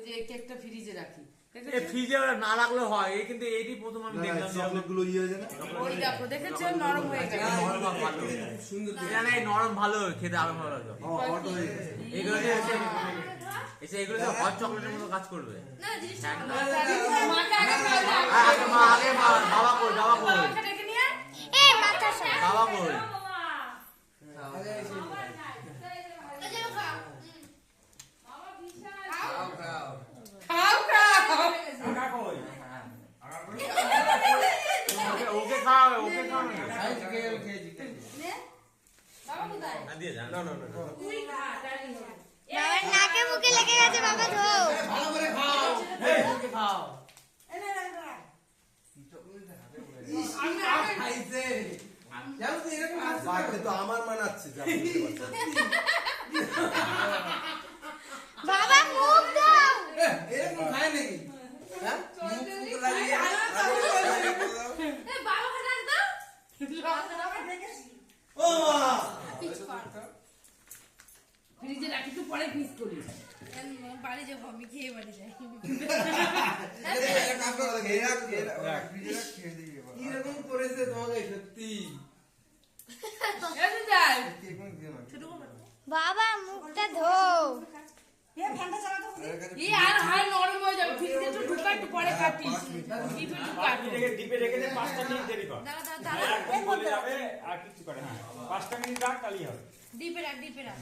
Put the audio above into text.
যে কেকটা ফ্রিজে রাখি। ফ্রিজে না রাখলে হয়, এই কিন্তু এইটি প্রথম আমি দেখলাম চকলেটগুলো ইয়ে হয়ে যায় না। ওই দেখো দেখেছো নরম হয়ে গেছে। সুন্দর এটা এই নরম ভালো খেতে আরো ভালো লাগে। হট হয়ে গেছে। এগুলো এগুলো হট চকলেটের মতো কাজ করবে। না জিনিসটা মাকে আগে বাবা কই ডেকে নিয়ে বাবা কই ওকে খাওয়াবে দিয়ে যান। বাবার নাকে মুখে লেগে গেছে, বাবা ধো। ভালো করে খাও। ওকে খাও। খাইছে। জানো তো এরকম আছে তো আমার মানাচ্ছে যা বুঝতে পারছি। বাবা মুখ দাও। এরকম খায় নাকি? হ্যাঁ? মুখ লাগিয়ে বাবাকে ডাক দাও। ও মা ফ্রিজে রাখি তো পরে ফ্রিজ করি। বাড়ি যাবো আমি, খেয়ে বাড়ি যাই। কিরকম করেছে তোমাকে সত্যি। এসে যাই। বাবা মুখটা ধো। এই আর হাই নরম হয়ে যাবে। ফ্রিজে তো ঢুকা একটু পরে কাটিস। ডিপে ঢুকা। ডিপে রেখে দে, 5টা মিনিট দেরি কর। একদম বলে যাবে আর কিছু করে। হ্যাঁ 5টা মিনিট রাখ, তাহলেই হবে। ডিপে রাখ।